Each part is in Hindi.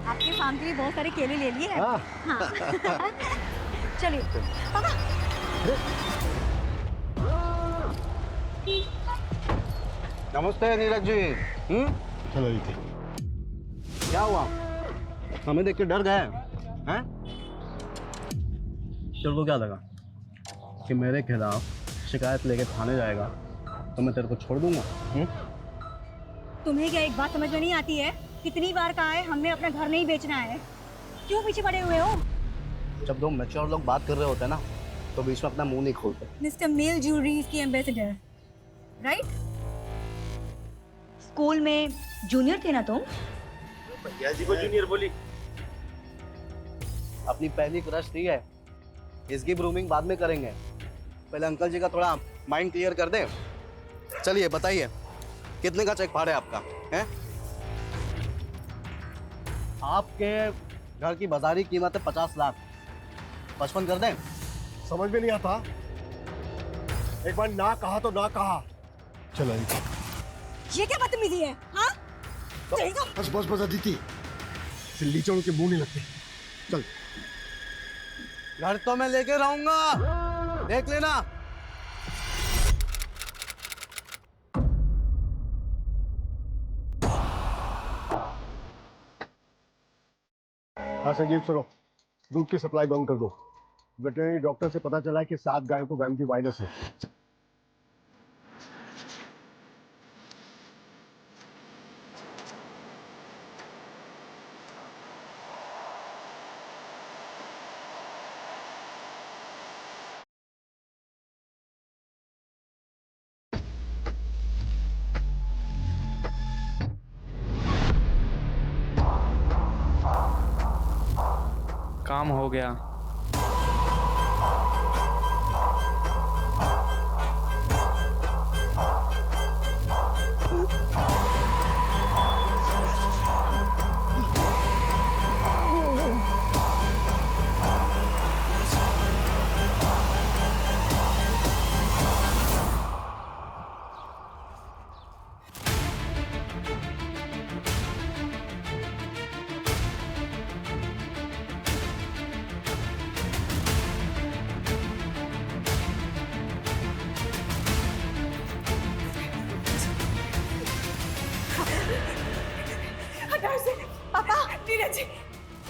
आपके फार्म के लिए बहुत सारे केले ले लिए। हाँ। हाँ। चलिए पापा। नमस्ते नीरज जी। चलो रीति। क्या हुआ? हमें देख के डर गए हैं? तेरे को क्या लगा कि मेरे खिलाफ शिकायत लेके थाने जाएगा तो मैं तेरे को छोड़ दूंगा? तुम्हें क्या एक बात समझ में नहीं आती है? कितनी बार कहा है हमने अपना घर नहीं बेचना है, क्यों पीछे पड़े हुए हो? जब दो मैच्योर लोग बात कर रहे होते हैं ना तो बीच में अपना मुंह नहीं खोलते। मिस्टर मेल ज्वेलरीज की एम्बेसडर, राइट? स्कूल में जूनियर थे ना तुम? भैया जी को जूनियर बोली। अपनी पहली क्रश थी है, इसकी ग्रूमिंग बाद में करेंगे। पहले अंकल जी का थोड़ा माइंड क्लियर कर दे। चलिए बताइए, कितने का चेक फाड़े आपका है? आपके घर की बाजारी कीमत है 50 लाख। 55 कर दें? समझ में नहीं आता। एक बार ना कहा तो ना कहा। चलो रीति। ये क्या बदतमीजी है? हाँ? चलेगा? बस बस बस अदिति, लीचों के मुंह नहीं लगते। चल। घर तो मैं लेके रहूंगा, देख लेना। हाँ संजीव सुनो, दूध की सप्लाई बंद कर दो। वेटरनरी डॉक्टर से पता चला है कि 7 गायों को वैम्पी वायरस है। काम हो गया। हटाओ इसे। पापा, नीरज जी,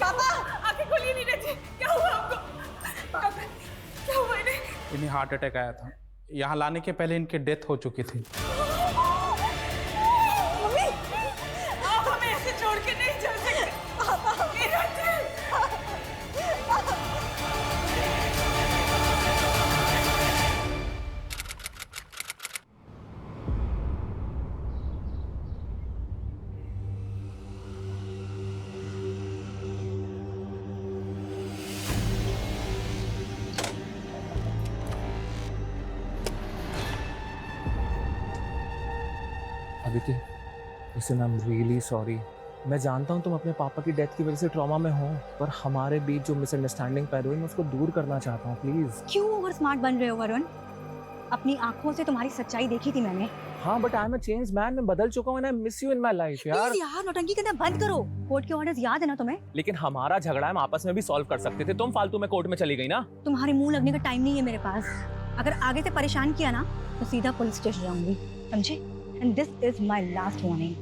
पापा, आंखें खोलिए नीरज जी, क्या हुआ आपको? पापा, क्या हुआ इन्हें? इन्हें हार्ट अटैक आया था। यहाँ लाने के पहले इनकी डेथ हो चुकी थी। मम्मी, आप हमें ऐसे छोड़ के नहीं चल सकते। पापा, Neeraj ji. Aditi, listen, I am really sorry. मैं जानता हूँ तुम अपने पापा की डेथ की वजह से ट्रॉमा में हो, पर हमारे बीच जो मिसअंडरस्टैंडिंग पैदा हुई मैं उसको दूर करना चाहता हूँ, प्लीज। क्यों ओवर स्मार्ट बन रहे हो वरुण? अपनी आंखों से तुम्हारी सच्चाई देखी थी मैंने। हाँ, but I am a change man. मैं बदल चुका हूँ and I miss you in my life यार। प्लीज यार, नौटंकी करना बंद करो। कोर्ट के ऑर्डर्स याद है ना तुम्हें? लेकिन हमारा झगड़ा हम आपस में भी सॉल्व कर सकते थे। तुम फालतू में कोर्ट में चली गई ना। तुम्हारे मुंह लगने का टाइम नहीं है मेरे पास। अगर आगे से परेशान किया ना तो सीधा पुलिस स्टेशन जाऊंगी, समझे? And this is my last warning.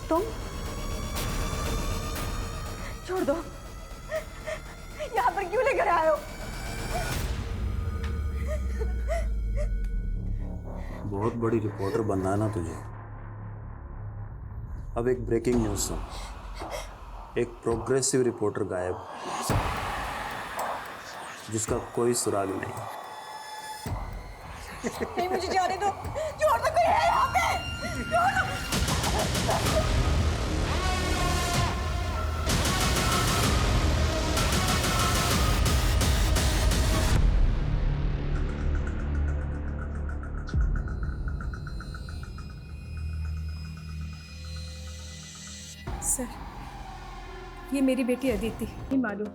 तुम छोड़ दो, यहाँ पर क्यों लेकर आए हो? बहुत बड़ी रिपोर्टर बनना है ना तुझे। अब एक ब्रेकिंग न्यूज़ सुन। एक प्रोग्रेसिव रिपोर्टर गायब, जिसका कोई सुराग नहीं। नहीं, मुझे जाने दो, छोड़ दो, कोई है यहाँ पे, छोड़ दो। सर, ये मेरी बेटी अदिति, नहीं मालूम,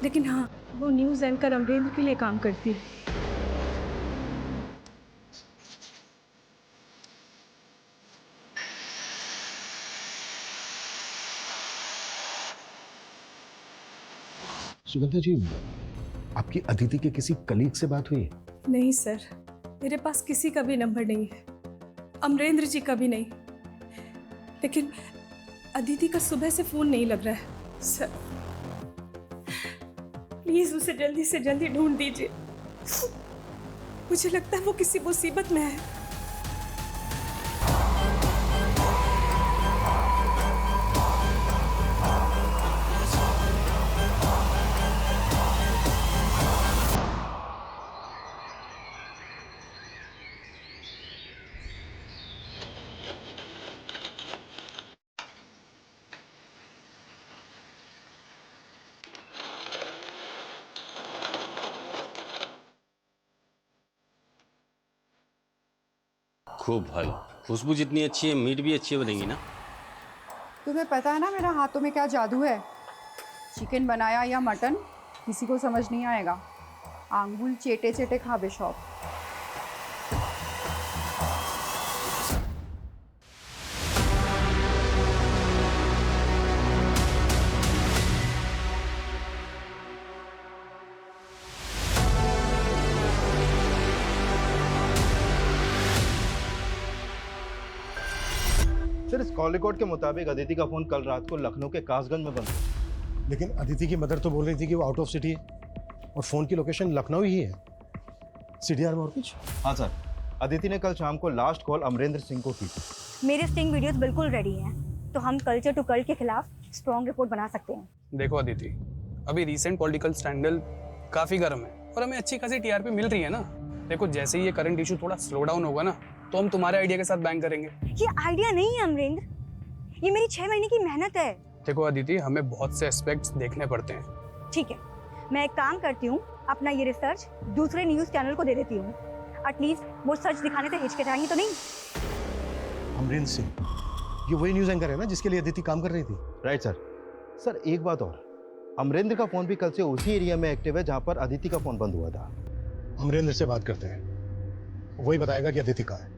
लेकिन हाँ, वो न्यूज़ एंकर अमरेंद्र के लिए काम करती है। सुगंधा जी, आपकी अदिति के किसी कलीग से बात हुई? नहीं सर, मेरे पास किसी का भी नंबर नहीं है, अमरेंद्र जी का भी नहीं, लेकिन अदिति का सुबह से फोन नहीं लग रहा है। सर प्लीज उसे जल्दी से जल्दी ढूंढ दीजिए, मुझे लगता है वो किसी मुसीबत में है। खूब भाई, खुशबू जितनी अच्छी है मीट भी अच्छी बनेगी ना। तुम्हें पता है ना मेरा हाथों में क्या जादू है। चिकन बनाया या मटन किसी को समझ नहीं आएगा। आंगुल चेटे चेटे खा बेशौक। सर, इस कॉल रिकॉर्ड के मुताबिक अदिति का फोन कल रात को लखनऊ के कासगंज में बंद था। लेकिन अदिति की मदर तो बोल रही थी कि वो आउट ऑफ सिटी है और फोन की लोकेशन लखनऊ ही है। सीडीआर में और कुछ? हाँ सर, अदिति ने कल शाम को लास्ट कॉल अमरेंद्र सिंह को की थी। मेरे स्टिंग वीडियोस बिल्कुल रेडी हैं, तो हम कल्चर टू कल्ट के खिलाफ स्ट्रॉन्ग रिपोर्ट बना सकते हैं। देखो अदिति, अभी रीसेंट पॉलिटिकल स्कैंडल काफ़ी गर्म है और हमें अच्छी खासी टीआरपी मिल रही है ना। देखो जैसे ही ये करंट इशू थोड़ा स्लो डाउन होगा ना, तो हम तुम्हारे आइडिया के साथ बैंक करेंगे। ये आइडिया नहीं है अमरेंद्र, ये मेरी 6 महीने की मेहनत है। देखो अदिति, हमें बहुत से एस्पेक्ट्स देखने पड़ते हैं। ठीक है, मैं एक काम करती हूँ, अपना ये रिसर्च दूसरे न्यूज़ चैनल को दे देती हूँ। एटलीस्ट वो सच दिखाने से हिचकिचाएंगे तो नहीं। अमरेंद्र सिंह, ये वही न्यूज़ एंकर है ना जिसके लिए अदिति काम कर रही थी? Right sir. सर एक बात और, अमरेंद्र का फोन भी कल से उसी एरिया में एक्टिव है जहाँ पर अदिति का फोन बंद हुआ था। अमरेंद्र से बात करते हैं, वही बताएगा कि अदिति कहाँ है।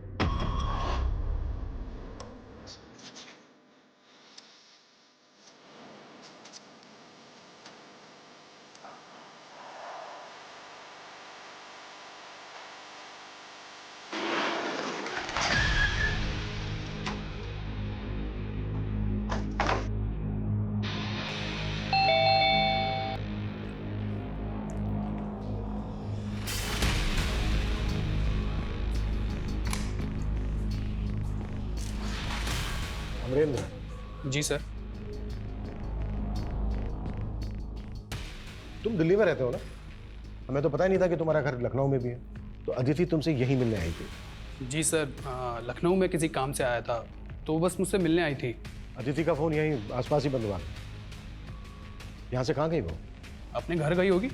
अमरेंद्र जी सर। तुम दिल्ली में रहते हो ना? हमें तो पता ही नहीं था कि तुम्हारा घर लखनऊ में भी है। तो अदिति तुमसे यहीं मिलने आई थी? जी सर, लखनऊ में किसी काम से आया था, तो बस मुझसे मिलने आई थी। अदिति का फोन यहीं आसपास ही बंद हुआ। यहाँ से कहाँ गई वो? अपने घर गई होगी।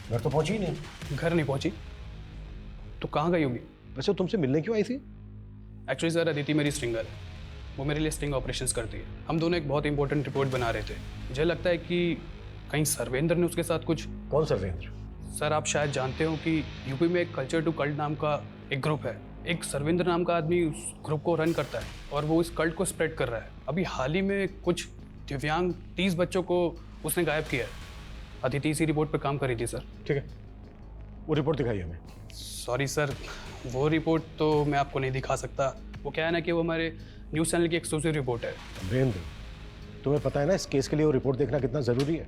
घर तो पहुंची ही नहीं। घर नहीं पहुंची तो कहाँ गई होगी? वैसे तुमसे मिलने क्यों आई थी? एक्चुअली सर, अदिति मेरी स्ट्रिंगर है, वो मेरे लिए स्टिंग ऑपरेशंस करती है। हम दोनों एक बहुत इंपॉर्टेंट रिपोर्ट बना रहे थे। मुझे लगता है कि कहीं सर्वेंद्र ने उसके साथ कुछ। कौन सर्वेंद्र? सर आप शायद जानते हो कि यूपी में एक कल्चर टू कल्ट नाम का एक ग्रुप है। एक सर्वेंद्र नाम का आदमी उस ग्रुप को रन करता है और वो इस कल्ट को स्प्रेड कर रहा है। अभी हाल ही में कुछ दिव्यांग 30 बच्चों को उसने गायब किया है। अदिति इसी रिपोर्ट पर काम कर रही थी सर। ठीक है, वो रिपोर्ट दिखाइए हमें। सॉरी सर, वो रिपोर्ट तो मैं आपको नहीं दिखा सकता। वो क्या है ना कि वो हमारे न्यूज़ चैनल की एक्सक्लूसिव रिपोर्ट है। अमरेंद्र, तुम्हें पता है ना इस केस के लिए वो रिपोर्ट देखना कितना ज़रूरी है।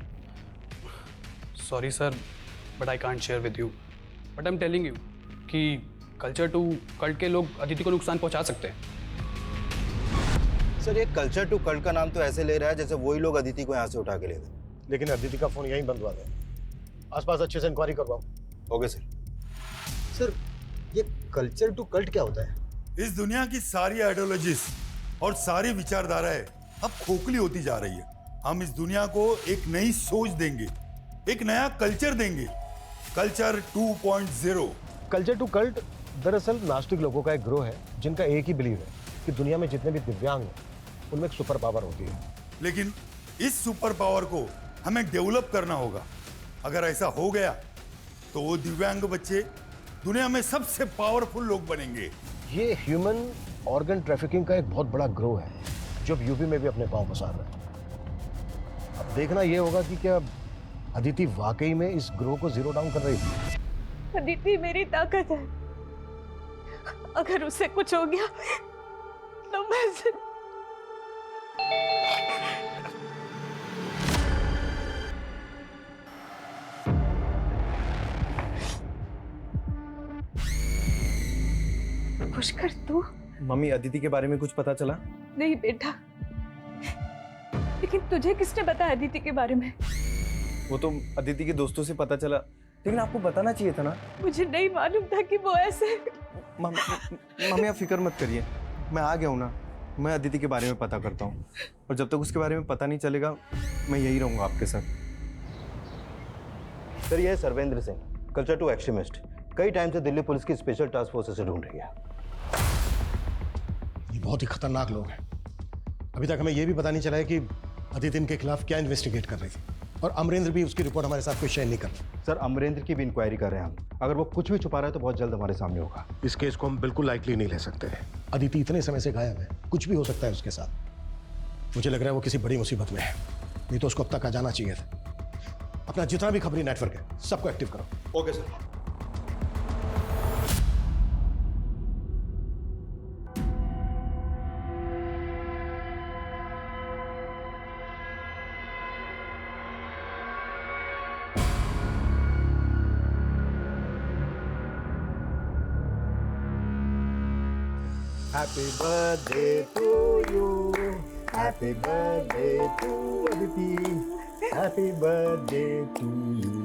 Sorry sir, but I can't share with you, but I am telling you कि कल्चर टू कल्ट के लोग अदिति को नुकसान पहुंचा सकते हैं। सर, ये कल्चर टू कल्ट का नाम तो ऐसे ले रहा है जैसे वही लोग अदिति को यहाँ से उठा के ले गए। लेकिन अदिति का फ़ोन यहीं बंद हुआ था। आसपास अच्छे से इंक्वायरी करवाओ। Okay sir. सर, ये कल्चर टू कल्ट क्या होता है? इस दुनिया की सारी आइडियोलॉजीज और सारी विचारधाराएं अब खोखली होती जा रही है। हम इस दुनिया को एक नई सोच देंगे, एक नया कल्चर देंगे, कल्चर 2.0। कल्चर टू कल्ट दरअसल नास्तिक लोगों का एक ग्रोह है जिनका एक ही बिलीव है कि दुनिया में जितने भी दिव्यांग हैं उनमें एक सुपर पावर होती है। लेकिन इस सुपर पावर को हमें डेवलप करना होगा। अगर ऐसा हो गया तो वो दिव्यांग बच्चे दुनिया में सबसे पावरफुल लोग बनेंगे। ये ह्यूमन ऑर्गन ट्रैफिकिंग का एक बहुत बड़ा ग्रोह है जो यूपी में भी अपने पांव पसार रहा है। अब देखना ये होगा कि क्या अदिति वाकई में इस ग्रोह को जीरो डाउन कर रही थी। अदिति मेरी ताकत है, अगर उसे कुछ हो गया तो मैं पुष्कर, तू? मम्मी, अदिति के बारे में कुछ पता चला? नहीं बेटा, लेकिन तुझे किसने बताया अदिति के बारे में? वो तो अदिति के दोस्तों से पता चला, लेकिन आपको बताना चाहिए था ना। मुझे नहीं मालूम था कि वो ऐसे। मम्मी आप फिक्र मत करिए, मैं आ गया हूँ ना। मैं अदिति के बारे में पता करता हूँ और जब तक उसके बारे में पता नहीं चलेगा मैं यही रहूँगा आपके साथ। सर, ये है Sarvendra Singh, culture to extremist. कई टाइम से दिल्ली पुलिस की स्पेशल टास्क फोर्स से ढूंढ रही है। ये बहुत ही खतरनाक लोग हैं। अभी तक हमें यह भी पता नहीं चला है कि अदिति इनके खिलाफ क्या इन्वेस्टिगेट कर रही थी, और अमरेंद्र भी उसकी रिपोर्ट हमारे साथ कोई शेयर नहीं कर रहा। सर, अमरेंद्र की भी इंक्वायरी कर रहे हैं हम। अगर वो कुछ भी छुपा रहा है तो बहुत जल्द हमारे सामने होगा। इस केस को हम बिल्कुल लाइटली नहीं ले सकते। अदिति इतने समय से गायब है, कुछ भी हो सकता है उसके साथ। मुझे लग रहा है वो किसी बड़ी मुसीबत में है, नहीं तो उसको अब तक आ जाना चाहिए था। अपना जितना भी खबरी नेटवर्क है सबको एक्टिव करो। Okay sir. Happy birthday to you. Happy birthday to Aditi. Happy birthday to you.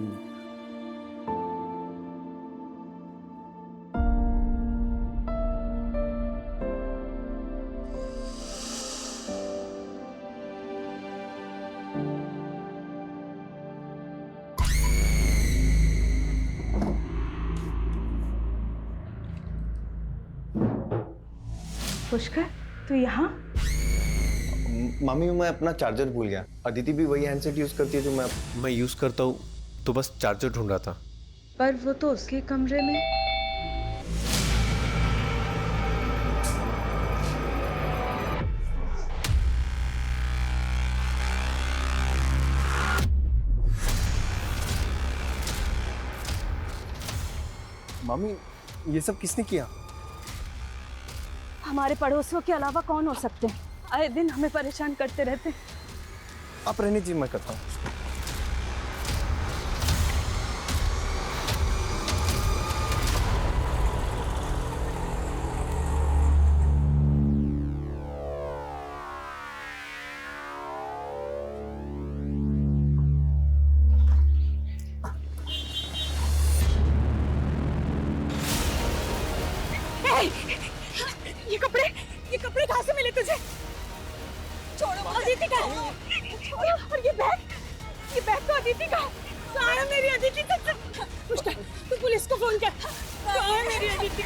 Pushkar, तू यहाँ? मम्मी, मैं अपना चार्जर भूल गया। अदिति भी वही हैंडसेट यूज करती है जो मैं यूज करता हूँ, तो बस चार्जर ढूंढ रहा था। पर वो तो उसके कमरे में। मम्मी, ये सब किसने किया? हमारे पड़ोसियों के अलावा कौन हो सकते हैं? आए दिन हमें परेशान करते रहते हैं। आप रहने दीजिए, मैं करता हूँ। ये कपड़े कहाँ से मिले तुझे? छोड़ो, अदिति का है। और ये बैग तो अदिति का है। कहाँ है मेरी अदिति? पुष्कर, तू पुलिस को फोन कर। कहाँ है मेरी अदिति?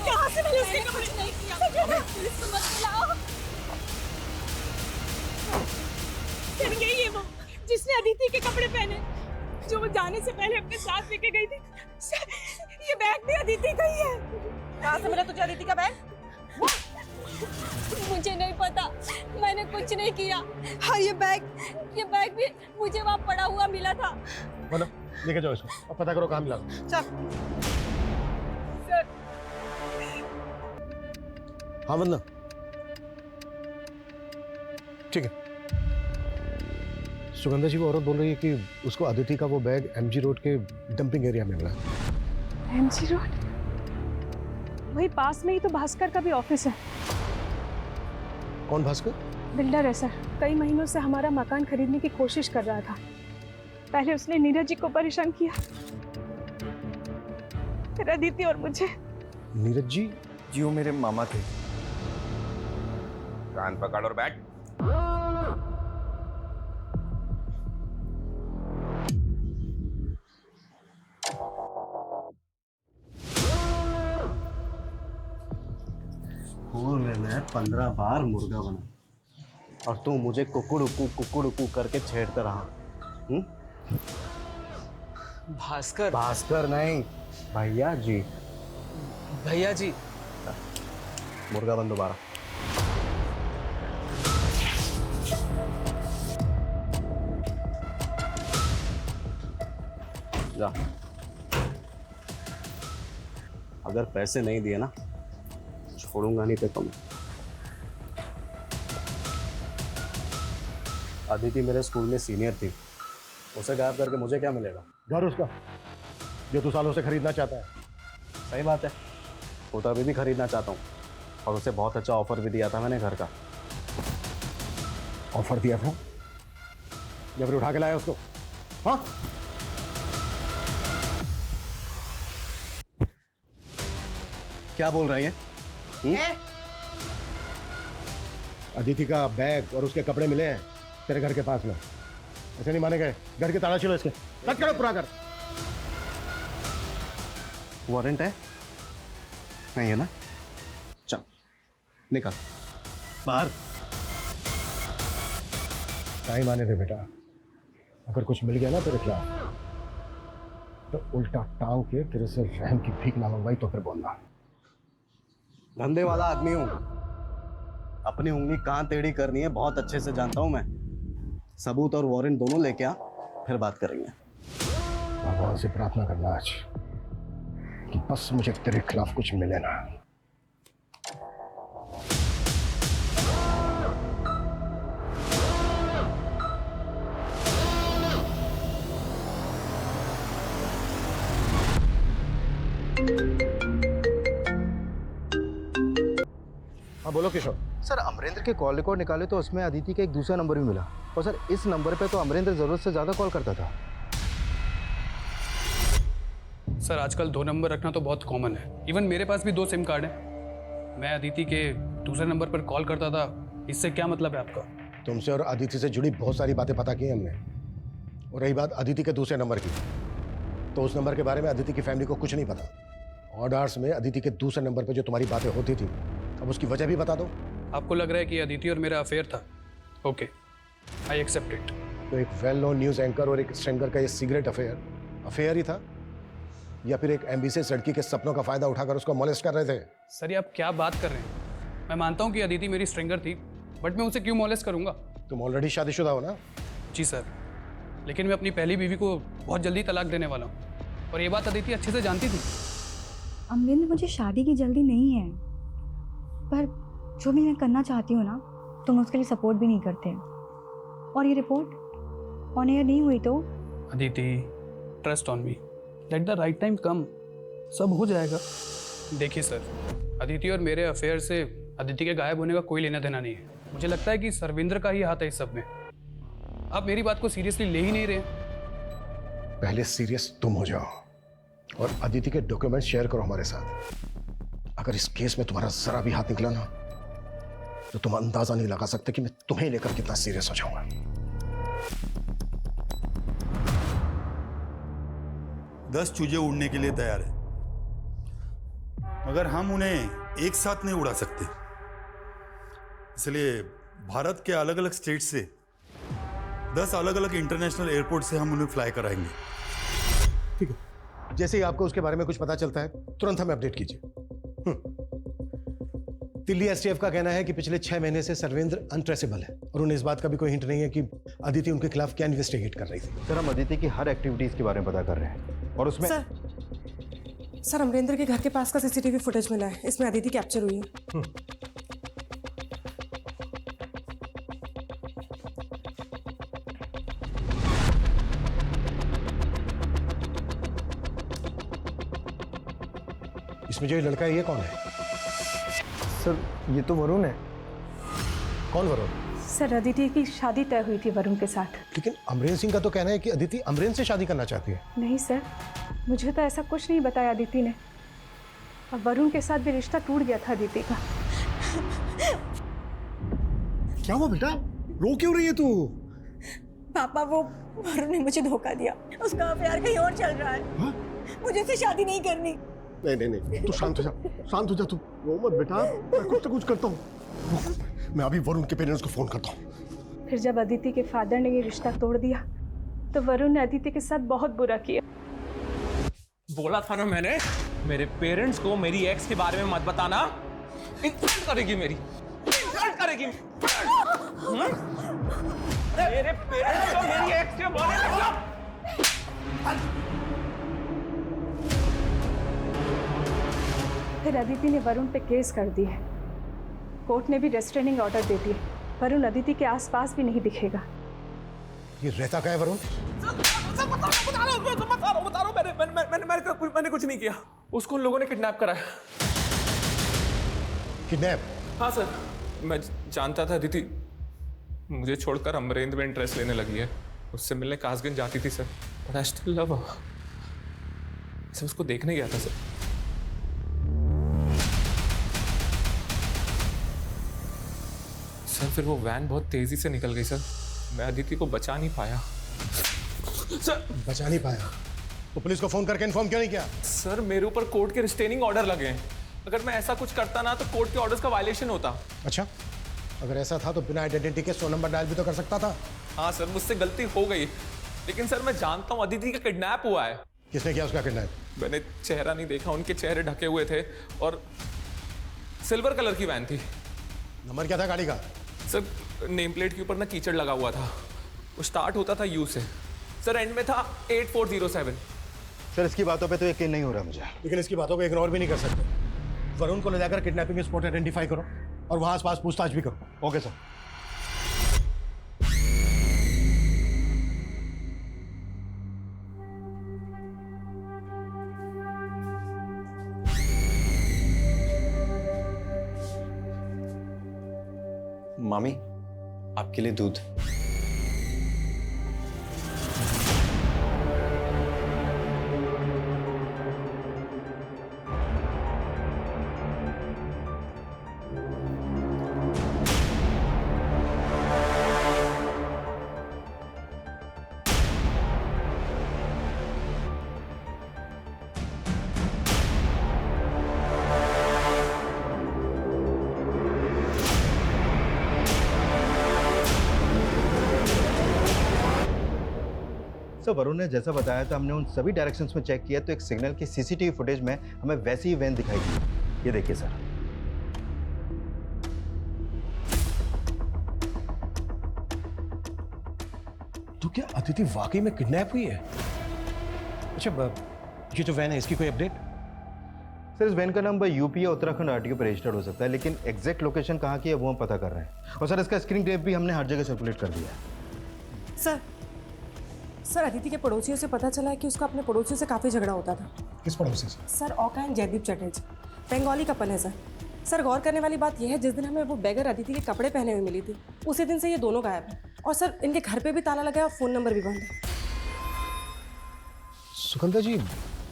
कहाँ से मिले उसके कपड़े? पुलिस को मत बुलाओ। फिर यही है वो जिसने अदिति के कपड़े पहने, जो वो जाने से पहले अपने साथ लेके गई थी। ये बैग भी अदिति का ही है। कहाँ से मिला तुझे अदिति का बैग? मुझे नहीं पता, मैंने कुछ नहीं किया। और ये बैग भी मुझे वहाँ पड़ा हुआ मिला था। बोलो, लेके जाओ इसको, अब पता करो कहाँ मिला। चल सर। हाँ वंदना, ठीक है। सुगंधा जी, वो औरत बोल रही है कि उसको अदिति का वो बैग एमजी रोड के डंपिंग एरिया में मिला। MG road? वही पास में ही तो भास्कर का भी ऑफिस है। कौन भास्कर? बिल्डर है सर, कई महीनों से हमारा मकान खरीदने की कोशिश कर रहा था। पहले उसने नीरज जी को परेशान किया, फिर अदिति और मुझे। नीरज जी? जी वो मेरे मामा थे। कान पकड़ और बैठ। स्कूल में मैं 15 बार मुर्गा बना और तू मुझे कुकुड़ करके छेड़ता रहा। भास्कर। भास्कर नहीं, भैया जी। भैया जी। मुर्गा बन दोबारा। जा। अगर पैसे नहीं दिए ना, छोड़ूंगा नहीं तो तुम। अदिति मेरे स्कूल में सीनियर थी, उसे गायब करके मुझे क्या मिलेगा? घर उसका जो तू सालों से खरीदना चाहता है। सही बात है, वो तो अभी भी खरीदना चाहता हूँ और उसे बहुत अच्छा ऑफर भी दिया था मैंने घर का। ऑफर दिया था या फिर उठा के लाया उसको? हाँ, क्या बोल रही है? अदिति का बैग और उसके कपड़े मिले हैं तेरे घर के पास में। ऐसे नहीं माने गए, घर के ताला छिलो इसके। कट करो पूरा घर। वारंट है? नहीं है ना? चल निकल बाहर। टाइम आने दे बेटा, अगर कुछ मिल गया ना तेरे खिलाफ तो उल्टा टांग के तेरे से रहम की भीख ना मंगवाई तो फिर बोलना। धंधे वाला आदमी हूं, अपनी उंगली कहां टेढ़ी करनी है बहुत अच्छे से जानता हूं मैं। सबूत और वारंट दोनों लेके आ, फिर बात करेंगे। भगवान से प्रार्थना करना आज कि बस मुझे तेरे खिलाफ कुछ मिले ना। हाँ बोलो किशोर। सर अमरेंद्र के कॉल रिकॉर्ड निकाले तो उसमें अदिति का एक दूसरा नंबर भी मिला, और सर इस नंबर पे तो अमरेंद्र जरूरत से ज़्यादा कॉल करता था। सर आजकल 2 नंबर रखना तो बहुत कॉमन है। इवन मेरे पास भी 2 सिम कार्ड हैं। मैं अदिति के दूसरे नंबर पर कॉल करता था, इससे क्या मतलब है आपका? तुमसे और अदिति से जुड़ी बहुत सारी बातें पता की हमने। और रही बात अदिति के दूसरे नंबर की, तो उस नंबर के बारे में अदिति की फैमिली को कुछ नहीं पता। ऑड आवर्स में अदिति के दूसरे नंबर पर जो तुम्हारी बातें होती थी, अब उसकी वजह भी बता दो। आपको लग रहा है कि अदिति और मेरा अफेयर था? Okay, I accept it. तो एक वेल नोन न्यूज एंकर और एक स्ट्रेंगर का ये सीक्रेट अफेयर ही था, या फिर एक एम्बिशियस लड़की के सपनों का फायदा उठाकर उसको मोलेस्ट कर रहे थे? सर ये आप क्या बात कर रहे हैं? मैं मानता हूँ कि अदिति मेरी स्ट्रिंगर थी, बट मैं उसे क्यों मोलेस्ट करूंगा? तुम ऑलरेडी शादीशुदा हो ना? जी सर, लेकिन मैं अपनी पहली बीवी को बहुत जल्दी तलाक देने वाला हूँ, और ये बात अदिति अच्छे से जानती थी। अमरिंदर, मुझे शादी की जल्दी नहीं है, पर जो भी मैं करना चाहती हूँ ना, तुम उसके लिए सपोर्ट भी नहीं करते। और ये रिपोर्ट ऑन एयर नहीं हुई तो? Aditi, trust on me, let the right time come, सब हो जाएगा। देखिए सर, अदिति और मेरे अफेयर से अदिति के गायब होने का कोई लेना देना नहीं है। मुझे लगता है कि सरविंद्र का ही हाथ है इस सब में। आप मेरी बात को सीरियसली ले ही नहीं रहे। पहले सीरियस तुम हो जाओ और अदिति के डॉक्यूमेंट शेयर करो हमारे साथ। अगर इस केस में तुम्हारा जरा भी हाथ निकला ना, तो तुम अंदाजा नहीं लगा सकते कि मैं तुम्हें लेकर कितना सीरियस हो जाऊंगा। 10 चूजे उड़ने के लिए तैयार है, मगर हम उन्हें एक साथ नहीं उड़ा सकते। इसलिए भारत के अलग अलग स्टेट से 10 अलग अलग इंटरनेशनल एयरपोर्ट से हम उन्हें फ्लाई कराएंगे। ठीक है, जैसे ही आपको उसके बारे में कुछ पता चलता है तुरंत हमें अपडेट कीजिए। दिल्ली एसटीएफ का कहना है कि पिछले 6 महीने से सर्वेंद्र अनट्रेसेबल है और उन्हें इस बात का भी कोई हिंट नहीं है कि अदिति उनके खिलाफ क्या इन्वेस्टिगेट कर रही थी। सर हम अदिति की हर एक्टिविटीज के बारे में पता कर रहे हैं और उसमें सर अमरेंद्र के घर के पास का सीसीटीवी फुटेज मिला है, इसमें अदिति कैप्चर हुई है। इसमें जो ये लड़का है ये कौन है? सर ये तो वरुण है। कौन वरुण? सर अदिति की शादी तय हुई थी वरुण के साथ। लेकिन अमरेंद्र सिंह का तो कहना है कि अदिति अमरेंद्र से शादी करना चाहती है। नहीं सर, मुझे तो ऐसा कुछ नहीं बताया अदिति ने। और वरुण के साथ भी रिश्ता टूट गया था अदिति का। क्या हुआ बेटा, रो क्यों रही है तू? पापा वो वरुण ने मुझे धोखा दिया, उसका प्यार कहीं और चल रहा है। हाँ? मुझे उससे शादी नहीं करनी। नहीं तू शांत हो जा तू रो मत बेटा, मैं कुछ ना कुछ करता हूँ। मैं अभी वरुण के पेरेंट्स को फोन करता हूँ। फिर जब अदिति के फादर ने ये रिश्ता तोड़ दिया तो वरुण ने अदिति के साथ बहुत बुरा किया। बोला था ना मैंने, मेरे पेरेंट्स को मेरी एक्स के बारे में मत बताना, इंसल्ट करेगी मेरी, इंसल्ट करेगी। मेरे पेरेंट्स को मेरी एक्स के बारे में फिर अदिति ने वरुण पे केस कर दी है। कोर्ट ने भी रेस्ट्रेनिंग ऑर्डर दे दिए। वरुण अदिति के आसपास भी नहीं दिखेगा। ये रहता क्या है वरुण? बता रहा हूँ, मैंने कुछ नहीं किया। उसको उन लोगों ने किडनैप कराया। किडनैप? हाँ सर, मैं जानता था अदिति मुझे छोड़कर अमरेंद्र में इंटरेस्ट लेने लगी है। उससे मिलने कासगंज जाती थी sir, but I still love her. Sir उसको देखने गया था सर। सर फिर वो वैन बहुत तेजी से निकल गई सर, मैं अदिति को बचा नहीं पाया। सर बचा नहीं पाया तो पुलिस को फोन करके इन्फॉर्म क्यों नहीं किया? सर मेरे ऊपर कोर्ट के रिस्ट्रेनिंग ऑर्डर लगे हैं। अगर मैं ऐसा कुछ करता ना तो कोर्ट के ऑर्डर्स का वायलेशन होता। अच्छा, अगर ऐसा था तो बिना आइडेंटिटी के 100 नंबर डायल भी तो कर सकता था। हाँ सर, मुझसे गलती हो गई, लेकिन सर मैं जानता हूँ अदिति का किडनैप हुआ है। किसने किया उसका किडनैप? मैंने चेहरा नहीं देखा, उनके चेहरे ढके हुए थे और सिल्वर कलर की वैन थी। नंबर क्या था गाड़ी का? सर नेम प्लेट के ऊपर ना कीचड़ लगा हुआ था। वो स्टार्ट होता था यू से, सर एंड में था 8407। सर इसकी बातों पे तो यकीन नहीं हो रहा मुझे। लेकिन इसकी बातों को इग्नोर भी नहीं कर सकते। वरुण को ले जाकर किडनैपिंग स्पॉट आइडेंटिफाई करो और वहां आसपास पूछताछ भी करो। Okay sir. मामी, आपके लिए दूध। सर वरुण ने जैसा बताया था, हमने उन सभी डायरेक्शंस में चेक किया तो एक सिग्नल की सीसीटीवी फुटेज में हमें वैसी ही वैन दिखाई दी। ये देखिए सर। तो क्या अदिति वाकई में किडनैप हुई है? अच्छा, ये जो वैन है इसकी कोई अपडेट? सर इस वैन का नंबर यूपी या उत्तराखंड आरटीओ पर रजिस्टर्ड हो सकता है, लेकिन एग्जैक्ट लोकेशन कहाँ की है वो हम पता कर रहे हैं। और सर इसका स्क्रीन टेप भी हमने हर जगह सर्कुलेट कर दिया है। सर अदिति के पड़ोसियों से पता चला है कि उसका अपने पड़ोसियों से काफ़ी झगड़ा होता था। किस पड़ोसी से? सर औका एंड जयदीप चटर्जी, बंगाली कपल है सर। सर गौर करने वाली बात यह है, जिस दिन हमें वो बैगर अदिति के कपड़े पहने हुए मिली थी, उसी दिन से ये दोनों गायब हैं। और सर इनके घर पे भी ताला लगा है और फ़ोन नंबर भी बंद है। सुगंधा जी,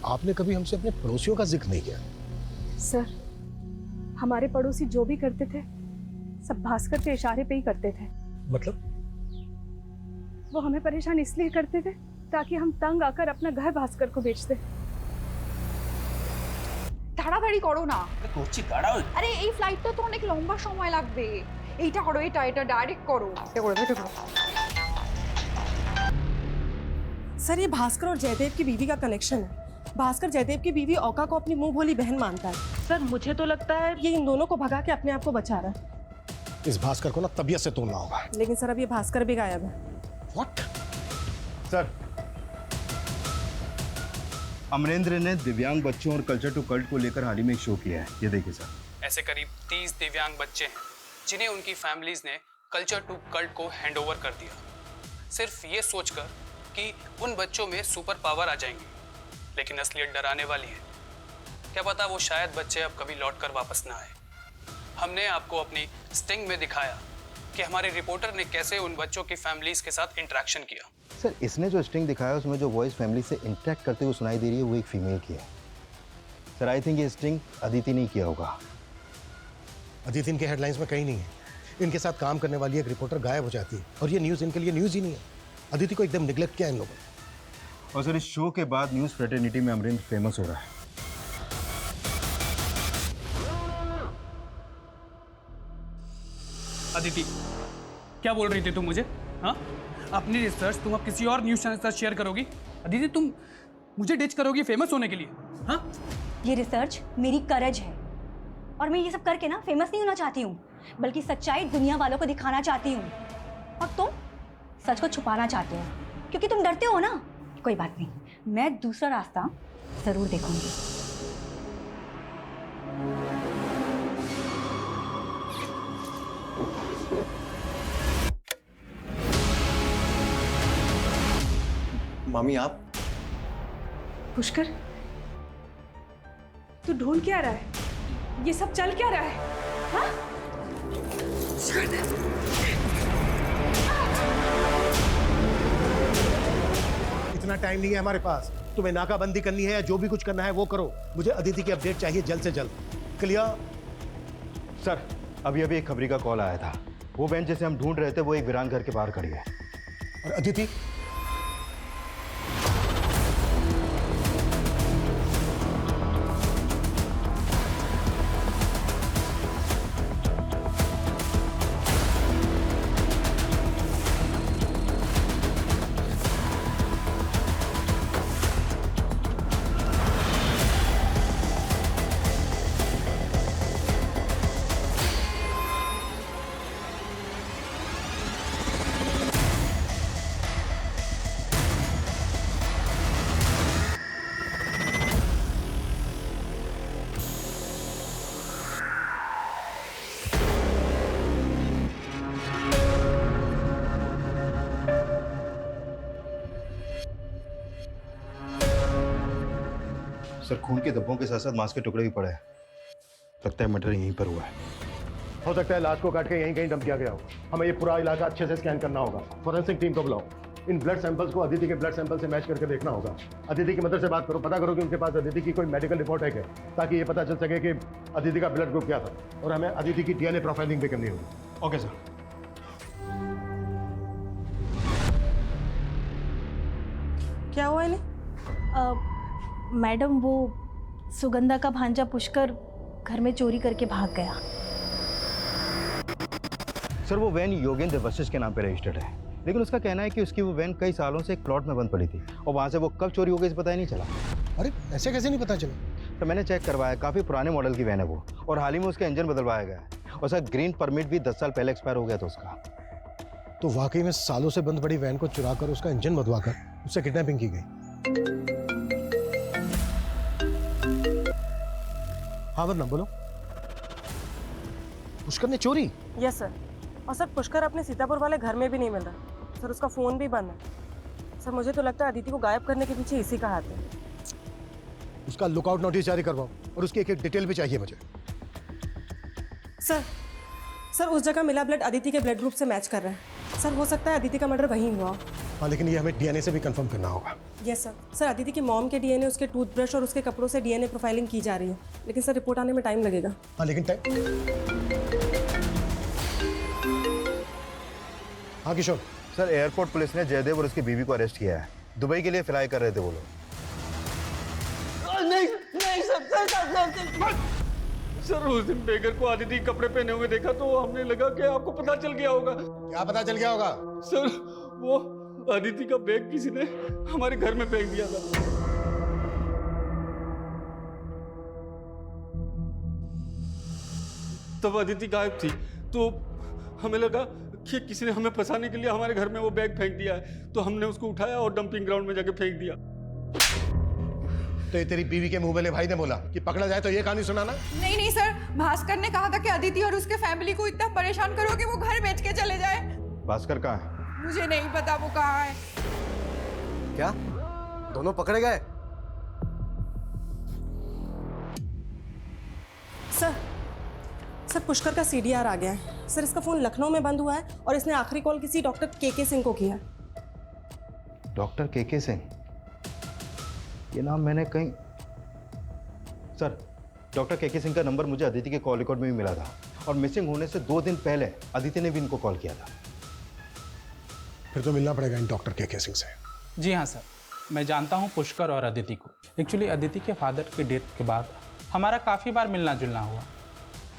आपने कभी हमसे अपने पड़ोसियों का जिक्र नहीं किया। सर हमारे पड़ोसी जो भी करते थे सब भास्कर के इशारे पे ही करते थे। मतलब? वो हमें परेशान इसलिए करते थे ताकि हम तंग आकर अपना घर भास्कर को बेचते। তাড়াতাড়ি করো না। করছি, দাঁড়াও। আরে এই ফ্লাইটটা তো অনেক লম্বা সময় লাগবে। এইটা করো, এটা ডাইরেক্ট করো। এটা করো। सर ये भास्कर और जयदेव की बीवी का कनेक्शन है। भास्कर जयदेव की बीवी औका को अपनी मुंह भोली बहन मानता है। सर मुझे तो लगता है ये इन दोनों को भगा के अपने आप को बचा रहा है। इस भास्कर को ना तबीयत से तोड़ना होगा। लेकिन सर अब ये भास्कर भी गायब है। व्हाट? सर, अमरेंद्र ने दिव्यांग बच्चों और कल्चर टू कल्ट को लेकर हाल ही में एक शो किया है, ये देखिए सर। ऐसे करीब 30 दिव्यांग बच्चे हैं जिन्हें उनकी फैमिलीज ने कल्चर टू कल्ट को हैंडओवर कर दिया, सिर्फ ये सोचकर कि उन बच्चों में सुपर पावर आ जाएंगी। लेकिन असलियत डराने वाली है। क्या पता वो शायद बच्चे अब कभी लौट कर वापस ना आए। हमने आपको अपनी स्टिंग में दिखाया कि हमारे रिपोर्टर ने कैसे उन बच्चों की फैमिलीज के साथ इंटरेक्शन किया। सर, इसने जो स्टिंग दिखाया उसमें जो वॉइस फैमिली से इंटरेक्ट करते हुए सुनाई दे रही है वो एक फीमेल की है। सर, आई थिंक ये स्टिंग अदिति नहीं किया होगा। अदिति इनके हेडलाइंस में कहीं नहीं है। इनके साथ काम करने वाली एक रिपोर्टर गायब हो जाती है और ये न्यूज़ इनके लिए न्यूज़ ही नहीं है। अदिति को एकदम निगलेक्ट किया इन लोगों ने। और सर, इस शो के बाद न्यूज़ फ्रेटर्निटी में अमरेंद्र फेमस हो रहा है। अदिति, क्या बोल रही थी तुम मुझे? हाँ, अपनी रिसर्च तुम अब किसी और न्यूज़ चैनल के साथ शेयर करोगी? अदिति, तुम मुझे डिच करोगी फेमस होने के लिए? हाँ, ये रिसर्च मेरी करज है और मैं ये सब करके ना फेमस नहीं होना चाहती हूँ, बल्कि सच्चाई दुनिया वालों को दिखाना चाहती हूँ। और तुम सच को छुपाना चाहते हो क्योंकि तुम डरते हो ना। कोई बात नहीं, मैं दूसरा रास्ता जरूर देखूंगी। मामी आप? पुष्कर, तू ढूंढ क्या रहा है? ये सब चल क्या रहा है? हाँ? इतना टाइम नहीं है हमारे पास। तुम्हें नाकाबंदी करनी है या जो भी कुछ करना है वो करो। मुझे अदिति की अपडेट चाहिए जल्द से जल्द। क्लियर? सर, अभी एक खबरी का कॉल आया था। वो बहन जिसे हम ढूंढ रहे थे वो एक वीरान घर के बाहर खड़ी है। और अदिति? सर, खून के धब्बों के साथ साथ मांस के टुकड़े भी पड़े हैं। लगता है मर्डर यहीं पर हुआ है। हो सकता है लाश को काट के यहीं कहीं डंप किया गया हो। हमें ये पूरा इलाका अच्छे से स्कैन करना होगा। फॉरेंसिक टीम को बुलाओ। इन ब्लड सैंपल्स को अदिति के ब्लड सैंपल से मैच करके देखना होगा। अदिति की मदर से बात करो, पता करो कि उनके पास अदिति की कोई मेडिकल रिपोर्ट है क्या, ताकि ये पता चल सके कि अदिति का ब्लड ग्रुप क्या था। और हमें अदिति की डीएनए प्रोफाइलिंग भी करनी होगी। Okay sir. क्या हुआ इन्हें? मैडम, वो सुगंधा का भांजा पुष्कर घर में चोरी करके भाग गया। सर, वो वैन योगेंद्र वशिष्ठ के नाम पे रजिस्टर्ड है, लेकिन उसका कहना है कि उसकी वो वैन कई सालों से एक प्लॉट में बंद पड़ी थी और वहाँ से वो कब चोरी हो गई इसे पता ही नहीं चला। अरे ऐसे कैसे नहीं पता चला? तो मैंने चेक करवाया, काफ़ी पुराने मॉडल की वैन है वो, और हाल ही में उसका इंजन बदलवाया गया है। और सर, ग्रीन परमिट भी 10 साल पहले एक्सपायर हो गया था उसका। तो वाकई में सालों से बंद पड़ी वैन को चुरा कर उसका इंजन बदलवा कर उससे किडनैपिंग की गई। हाँ वरना बोलो, पुष्कर ने चोरी? Yes sir. और सर, पुष्कर अपने सीतापुर वाले घर में भी नहीं मिल रहा सर। उसका फोन भी बंद है सर। मुझे तो लगता है अदिति को गायब करने के पीछे इसी का हाथ है। उसका लुकआउट नोटिस जारी करवाओ और उसकी एक डिटेल भी चाहिए मुझे। सर उस जगह मिला ब्लड अदिति के ब्लड ग्रुप से मैच कर रहा है सर। हो सकता है अदिति का मर्डर वहीं हुआ। हाँ, लेकिन ये हमें डीएनए से भी कंफर्म करना होगा। Yes sir. सर, अदिति की मॉम के डीएनए, उसके टूथब्रश और उसके कपड़ों से डीएनए प्रोफाइलिंग की जा रही है, लेकिन सर रिपोर्ट आने में टाइम लगेगा। हाँ, लेकिन हाँ किशोर। सर, एयरपोर्ट पुलिस ने जयदेव और उसकी बीवी को अरेस्ट किया है। दुबई के लिए फ्लाई कर रहे थे वो लोग। नहीं सर, उस दिन बेगर को आदिति कपड़े पहने हुए देखा तो हमने लगा कि आपको पता चल गया होगा। क्या पता चल गया होगा? सर, वो आदिति का बैग किसी ने हमारे घर में फेंक दिया था। तब अदिति गायब थी, तो हमें लगा कि किसी ने हमें फंसाने के लिए हमारे घर में वो बैग फेंक दिया है, तो हमने उसको उठाया और डंपिंग ग्राउंड में जाके फेंक दिया। तो ये तेरी बीवी के मुंह वाले भाई ने बोला कि पकड़ा जाए तो ये कहानी सुनाना? नहीं नहीं सर, भास्कर ने कहा था कि अदिति और उसके फैमिली को इतना परेशान करो कि वो घर बेच के चले जाए। भास्कर कहाँ है? मुझे नहीं पता वो कहाँ है। क्या दोनों पकड़े गए? सर पुष्कर का सीडीआर आ गया है। सर इसका फोन लखनऊ में बंद हुआ है और इसने आखिरी कॉल किसी डॉक्टर के सिंह को किया। डॉक्टर के सिंह? ये नाम मैंने कहीं... सर, डॉक्टर के सिंह का नंबर मुझे अदिति के कॉल रिकॉर्ड में भी मिला था और मिसिंग होने से 2 दिन पहले अदिति ने भी इनको कॉल किया था। फिर तो मिलना पड़ेगा इन डॉक्टर के सिंह से। जी हाँ सर, मैं जानता हूँ पुष्कर और अदिति को। एक्चुअली अदिति के फादर की डेथ के बाद हमारा काफ़ी बार मिलना जुलना हुआ।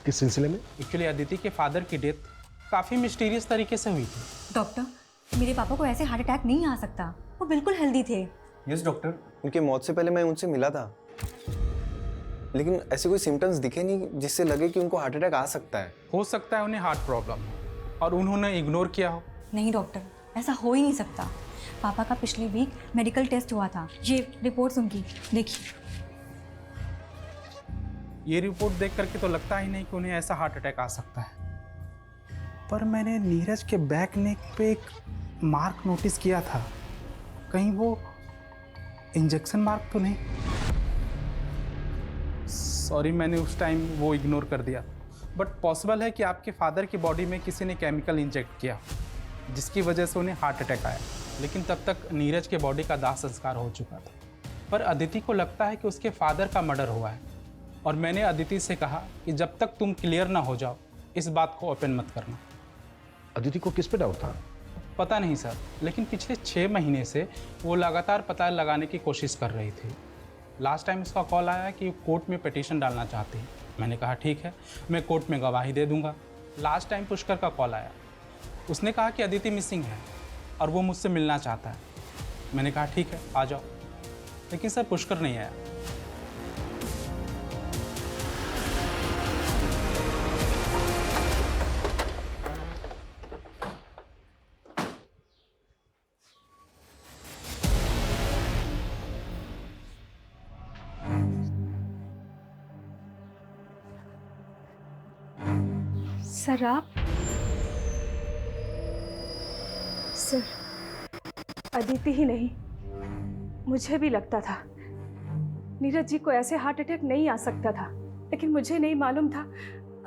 किस सिलसिले में? एक्चुअली अदिति के फादर की डेथ काफ़ी मिस्टीरियस तरीके से हुई थी। डॉक्टर, मेरे पापा को ऐसे हार्ट अटैक नहीं आ सकता, वो बिल्कुल हेल्दी थे। यस डॉक्टर, उनकी मौत से पहले मैं उनसे मिला था, लेकिन ऐसे कोई सिम्टम्स दिखे नहीं जिससे लगे कि उनको हार्ट अटैक आ सकता है। हो सकता है उन्हें हार्ट प्रॉब्लम हो और उन्होंने इग्नोर किया हो। नहीं डॉक्टर, ऐसा हो ही नहीं सकता। पापा का पिछले वीक मेडिकल टेस्ट हुआ था, ये रिपोर्ट्स उनकी देखिए। ये रिपोर्ट देख करके तो लगता ही नहीं कि उन्हें ऐसा हार्ट अटैक आ सकता है। पर मैंने नीरज के बैक नेक पे एक मार्क नोटिस किया था, कहीं वो इंजेक्शन मार्क तो नहीं? सॉरी, मैंने उस टाइम वो इग्नोर कर दिया। बट पॉसिबल है कि आपके फादर की बॉडी में किसी ने केमिकल इंजेक्ट किया जिसकी वजह से उन्हें हार्ट अटैक आया। लेकिन तब तक नीरज के बॉडी का दाह संस्कार हो चुका था। पर अदिति को लगता है कि उसके फादर का मर्डर हुआ है और मैंने अदिति से कहा कि जब तक तुम क्लियर ना हो जाओ इस बात को ओपन मत करना। अदिति को किस पे डाउट था? पता नहीं सर, लेकिन पिछले 6 महीने से वो लगातार पता लगाने की कोशिश कर रही थी। लास्ट टाइम उसका कॉल आया कि कोर्ट में पिटीशन डालना चाहती है। मैंने कहा ठीक है, मैं कोर्ट में गवाही दे दूंगा। लास्ट टाइम पुष्कर का कॉल आया, उसने कहा कि अदिति मिसिंग है और वो मुझसे मिलना चाहता है। मैंने कहा ठीक है, आ जाओ। लेकिन सर पुष्कर नहीं आया। सर आप? सर, अदिति ही नहीं, मुझे भी लगता था नीरज जी को ऐसे हार्ट अटैक नहीं आ सकता था, लेकिन मुझे नहीं मालूम था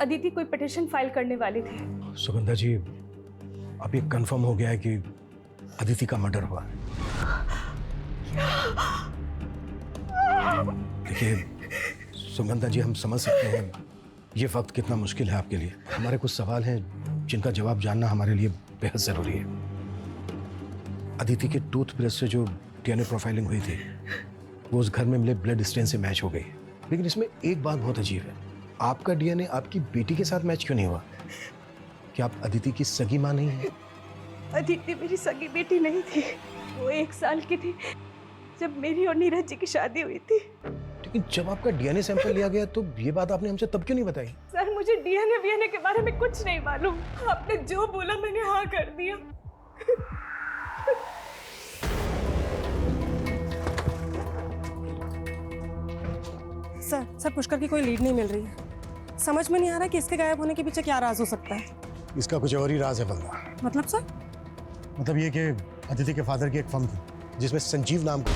अदिति कोई पिटीशन फाइल करने वाली थी। सुगंधा जी, अब ये कंफर्म हो गया है कि अदिति का मर्डर हुआ है। देखिए सुगंधा जी, हम समझ सकते हैं ये वक्त कितना मुश्किल है आपके लिए। हमारे कुछ सवाल हैं जिनका जवाब जानना हमारे लिए बेहद ज़रूरी है। अदिति के टूथब्रश से जो डीएनए प्रोफाइलिंग हुई थी वो उस घर में मिले ब्लड स्टेन से मैच हो गई। लेकिन इसमें एक बात बहुत अजीब है, आपका डीएनए आपकी बेटी के साथ मैच क्यों नहीं हुआ? क्या आप अदिति की सगी माँ नहीं है? अदिति मेरी सगी बेटी नहीं थी, वो 1 साल की थी जब मेरी और नीरज जी की शादी हुई थी। लेकिन जब आपका डीएनए सैंपल लिया गया तो ये बात आपने हमसे तब क्यों नहीं बताई? सर, मुझे डीएनए के बारे में कुछ नहीं मालूम। आपने जो बोला मैंने हाँ कर दिया। सर पुष्कर की कोई लीड नहीं मिल रही है। समझ में नहीं आ रहा कि इसके गायब होने के पीछे क्या राज हो सकता है। इसका कुछ और ही राज है बंदा। मतलब सर? मतलब ये कि अदिति के फादर की एक फर्म थी जिसमें संजीव नाम का...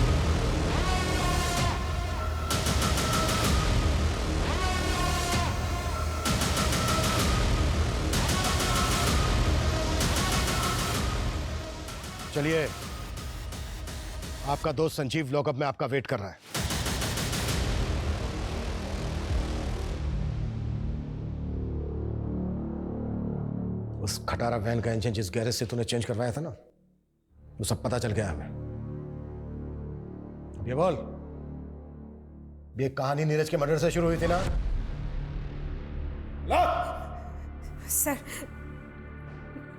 चलिए, आपका दोस्त संजीव लॉकअप में आपका वेट कर रहा है। उस खटारा वैन का इंजन जिस गैरेज से तूने चेंज करवाया था ना, वो सब पता चल गया हमें। अब ये बोल, ये कहानी नीरज के मर्डर से शुरू हुई थी ना? सर,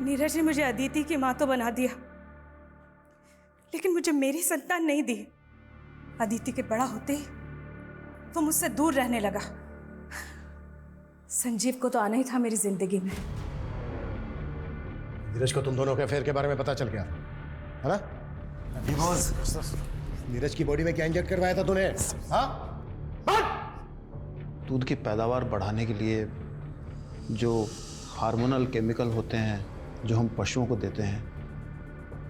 नीरज ने मुझे अदिति की मां तो बना दिया, लेकिन मुझे मेरी संतान नहीं दी। अदिति के बड़ा होते ही वो मुझसे दूर रहने लगा। संजीव को तो आना ही था मेरी जिंदगी में। नीरज को तुम दोनों के अफेयर के बारे में पता चल गया है ना? नीरज की बॉडी में क्या इंजेक्ट करवाया था तूने? हाँ? दूध की पैदावार बढ़ाने के लिए जो हार्मोनल केमिकल होते हैं जो हम पशुओं को देते हैं,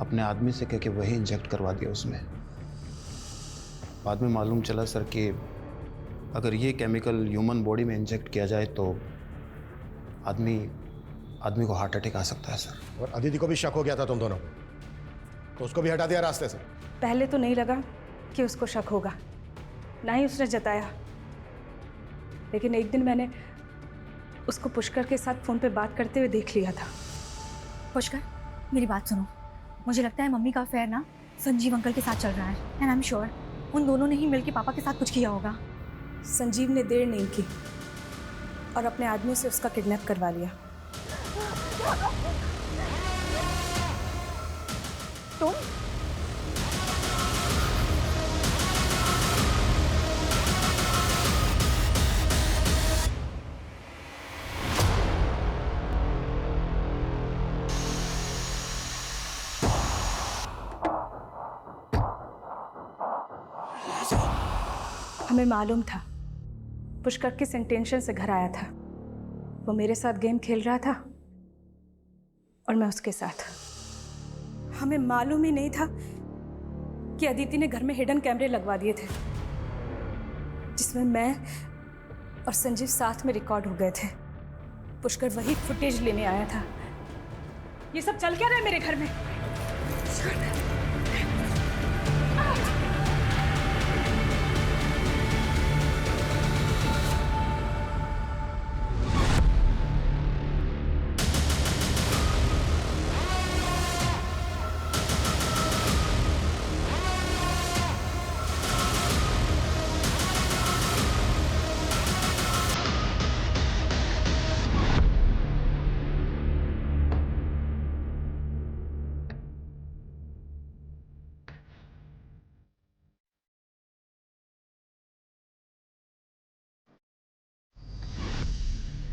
अपने आदमी से कह के वही इंजेक्ट करवा दिया उसमें। बाद में मालूम चला सर कि अगर ये केमिकल ह्यूमन बॉडी में इंजेक्ट किया जाए तो आदमी को हार्ट अटैक आ सकता है सर। और अदिति को भी शक हो गया था तुम दोनों, तो उसको भी हटा दिया रास्ते से? पहले तो नहीं लगा कि उसको शक होगा, ना ही उसने जताया, लेकिन एक दिन मैंने उसको पुष्कर के साथ फ़ोन पे बात करते हुए देख लिया था। पुष्कर, मेरी बात सुनो। मुझे लगता है मम्मी का अफेयर ना संजीव अंकल के साथ चल रहा है, एंड आई एम श्योर उन दोनों ने ही मिलकर पापा के साथ कुछ किया होगा। संजीव ने देर नहीं की और अपने आदमी से उसका किडनैप करवा लिया। तुम? हमें मालूम था पुष्कर किस इंटेंशन से घर आया था। वो मेरे साथ गेम खेल रहा था और मैं उसके साथ। हमें मालूम ही नहीं था कि अदिति ने घर में हिडन कैमरे लगवा दिए थे, जिसमें मैं और संजीव साथ में रिकॉर्ड हो गए थे। पुष्कर वही फुटेज लेने आया था। ये सब चल क्या रहा है मेरे घर में?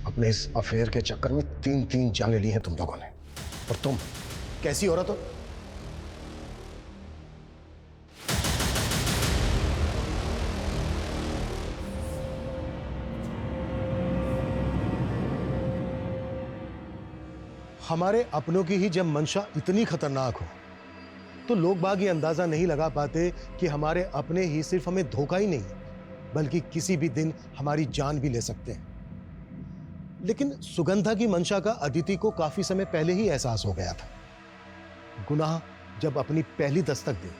अपने इस अफेयर के चक्कर में 3 जानें ली हैं तुम लोगों ने। और तुम कैसी औरत हो? हमारे अपनों की ही जब मंशा इतनी खतरनाक हो तो लोग बाग ये अंदाजा नहीं लगा पाते कि हमारे अपने ही सिर्फ हमें धोखा ही नहीं बल्कि किसी भी दिन हमारी जान भी ले सकते हैं। लेकिन सुगंधा की मंशा का अदिति को काफी समय पहले ही एहसास हो गया था। गुनाह जब अपनी पहली दस्तक दे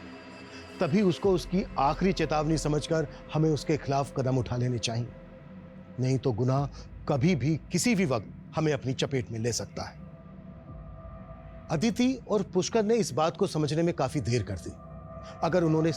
तभी उसको उसकी आखिरी चेतावनी समझकर हमें उसके खिलाफ कदम उठा लेने चाहिए, नहीं तो गुनाह कभी भी किसी भी वक्त हमें अपनी चपेट में ले सकता है। अदिति और पुष्कर ने इस बात को समझने में काफी देर कर दी। अगर उन्होंने